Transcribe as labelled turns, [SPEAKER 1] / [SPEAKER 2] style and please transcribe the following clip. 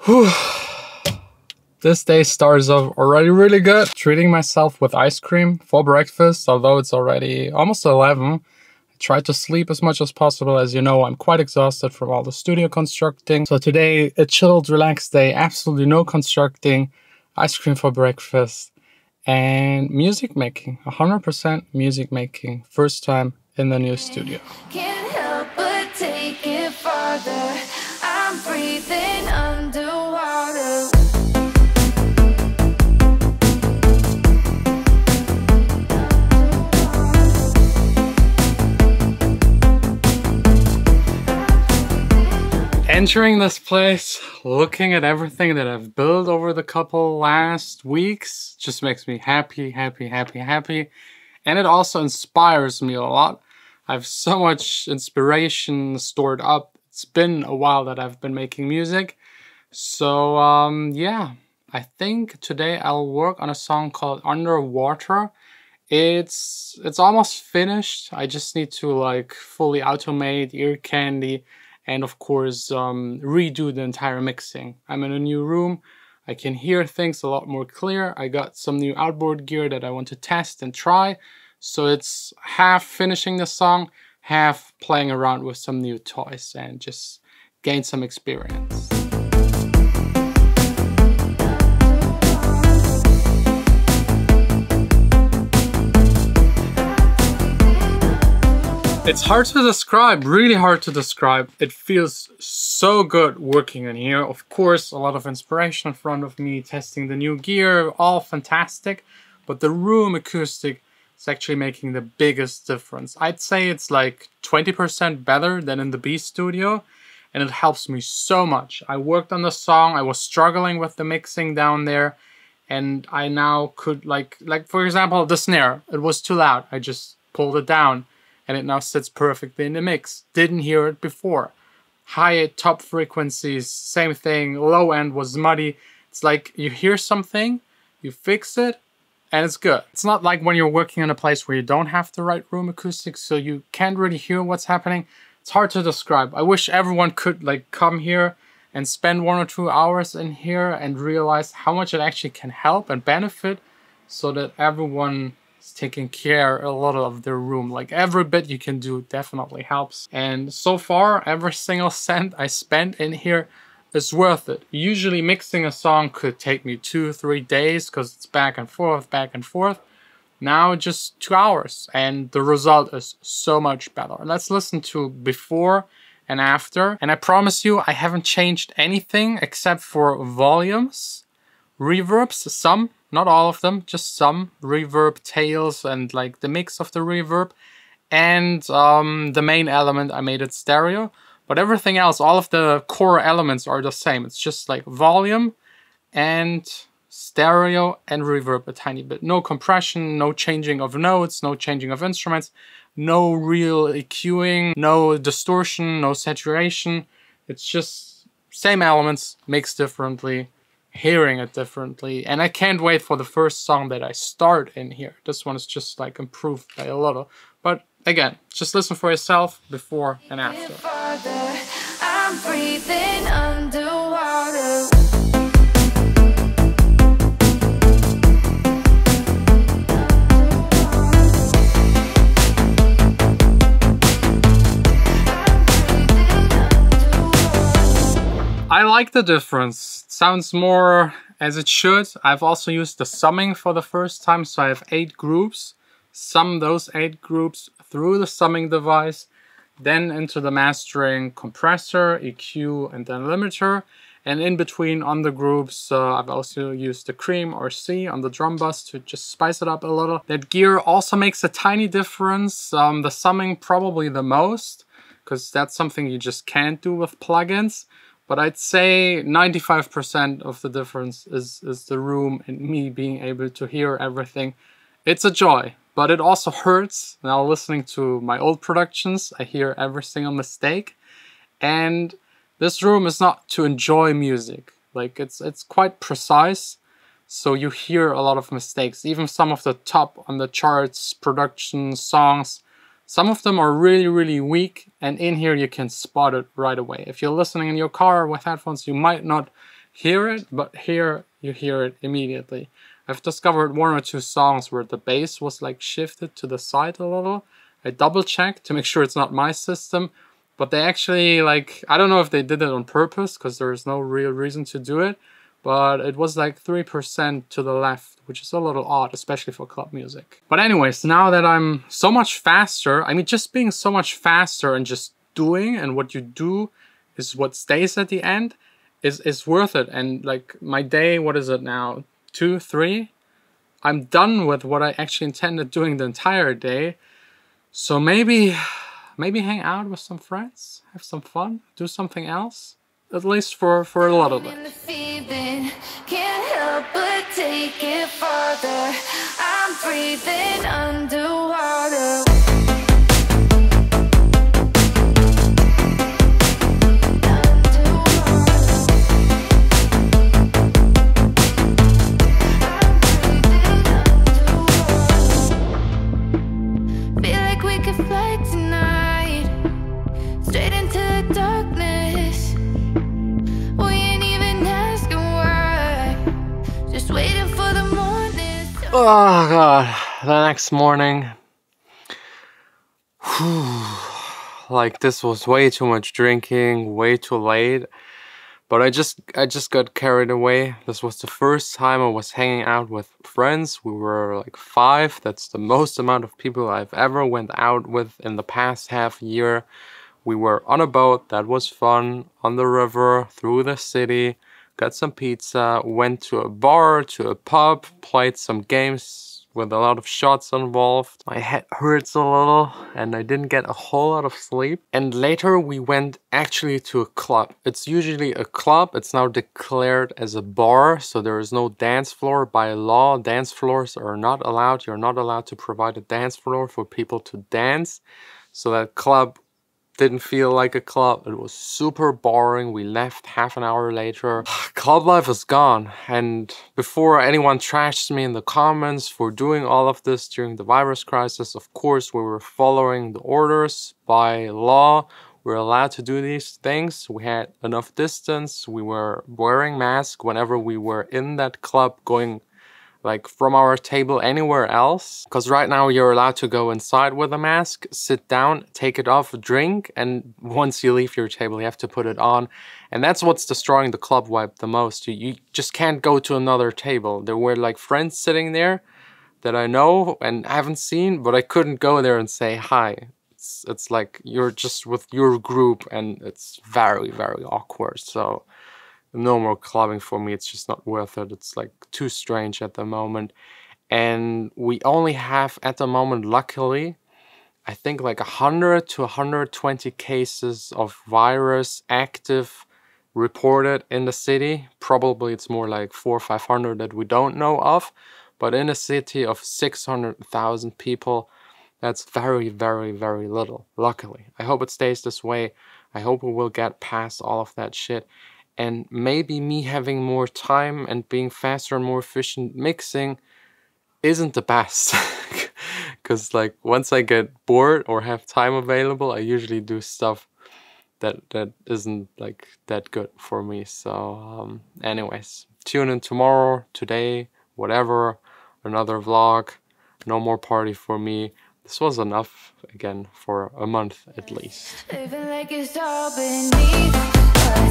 [SPEAKER 1] Whew. This day starts off already really good. Treating myself with ice cream for breakfast, although it's already almost 11. I tried to sleep as much as possible. As you know, I'm quite exhausted from all the studio constructing. So today, a chilled, relaxed day, absolutely no constructing, ice cream for breakfast, and music making, 100% music making. First time in the new studio.
[SPEAKER 2] Can't help but take it farther. I'm breathing underwater.
[SPEAKER 1] Entering this place, looking at everything that I've built over the couple last weeks, just makes me happy. And it also inspires me a lot. I have so much inspiration stored up. It's been a while that I've been making music. So yeah, I think today I'll work on a song called Underwater. It's almost finished. I just need to like fully automate, ear candy, and of course redo the entire mixing. I'm in a new room. I can hear things a lot more clear. I got some new outboard gear that I want to test and try. So it's half finishing the song, half playing around with some new toys and just gain some experience. It's hard to describe, really hard to describe. It feels so good working in here. Of course, a lot of inspiration in front of me, testing the new gear, all fantastic. But the room acoustic is actually making the biggest difference. I'd say it's like 20% better than in the B studio. And it helps me so much. I worked on the song, I was struggling with the mixing down there. And I now could like for example, the snare, it was too loud. I just pulled it down. And it now sits perfectly in the mix. Didn't hear it before. High top frequencies, same thing. Low end was muddy. It's like you hear something, you fix it, and it's good. It's not like when you're working in a place where you don't have the right room acoustics, so you can't really hear what's happening. It's hard to describe. I wish everyone could like come here and spend 1 or 2 hours in here and realize how much it actually can help and benefit, so that everyone taking care a lot of their room. Like every bit you can do definitely helps. And so far, every single cent I spent in here is worth it. Usually mixing a song could take me 2-3 days because it's back and forth. Now just 2 hours and the result is so much better. Let's listen to before and after. And I promise you, I haven't changed anything except for volumes, reverbs, some. Not all of them, just some. Reverb, tails, and like the mix of the reverb. And the main element, I made it stereo. But everything else, all of the core elements are the same. It's just like volume and stereo and reverb a tiny bit. No compression, no changing of notes, no changing of instruments, no real EQing, no distortion, no saturation. It's just same elements, mixed differently, hearing it differently. And I can't wait for the first song that I start in here. This one is just like improved by a little. But again, just listen for yourself before and after.
[SPEAKER 2] I'm breathing underwater.
[SPEAKER 1] I like the difference. It sounds more as it should. I've also used the summing for the first time, so I have 8 groups. Sum those 8 groups through the summing device, then into the mastering compressor, EQ, and then limiter. And in between on the groups, I've also used the cream or C on the drum bus to just spice it up a little. That gear also makes a tiny difference. The summing probably the most, because that's something you just can't do with plugins. But I'd say 95% of the difference is the room and me being able to hear everything. It's a joy, but it also hurts. Now listening to my old productions, I hear every single mistake. And this room is not to enjoy music. Like it's quite precise. So you hear a lot of mistakes. Even some of the top on the charts, production, songs, some of them are really, really weak. And in here you can spot it right away. If you're listening in your car with headphones, you might not hear it, but here you hear it immediately. I've discovered 1 or 2 songs where the bass was like shifted to the side a little. I double checked to make sure it's not my system, but they actually like, I don't know if they did it on purpose because there's no real reason to do it, but it was like 3% to the left, which is a little odd, especially for club music. But anyways, now that I'm so much faster, I mean, just being so much faster and just doing, and what you do is what stays at the end, is worth it. And like my day, what is it now? 2, 3? I'm done with what I actually intended doing the entire day. So maybe hang out with some friends, have some fun, do something else, at least for a little bit.
[SPEAKER 2] Can't help but take it farther. I'm breathing underwater.
[SPEAKER 1] Oh god, the next morning, like this was way too much drinking, way too late, but I just got carried away. This was the first time I was hanging out with friends. We were like 5, that's the most amount of people I've ever went out with in the past half year. We were on a boat, that was fun, on the river, through the city. Got some pizza, went to a bar, to a pub, played some games with a lot of shots involved. My head hurts a little and I didn't get a whole lot of sleep. And later we went actually to a club. It's usually a club, it's now declared as a bar, so there is no dance floor by law. Dance floors are not allowed, you're not allowed to provide a dance floor for people to dance. So that club didn't feel like a club. It was super boring. We left half an hour later. Club life is gone. And before anyone trashed me in the comments for doing all of this during the virus crisis, of course we were following the orders by law. We're allowed to do these things. We had enough distance. We were wearing masks whenever we were in that club, going like from our table anywhere else, because right now you're allowed to go inside with a mask, sit down, take it off, drink, and once you leave your table you have to put it on. And that's what's destroying the club vibe the most. You just can't go to another table. There were like friends sitting there that I know and haven't seen, but I couldn't go there and say hi. It's like you're just with your group and it's very, very awkward. So no more clubbing for me. It's just not worth it. It's like too strange at the moment. And we only have at the moment, luckily, I think like 100 to 120 cases of virus active reported in the city. Probably it's more like 400 or 500 that we don't know of. But in a city of 600,000 people, that's very, very, very little, luckily. I hope it stays this way. I hope we will get past all of that shit. And maybe me having more time and being faster and more efficient mixing isn't the best. Because like once I get bored or have time available, I usually do stuff that isn't like that good for me. So anyways, tune in tomorrow, today, whatever, another vlog. No more party for me. This was enough again for a month at least.
[SPEAKER 2] Living like it's all beneath.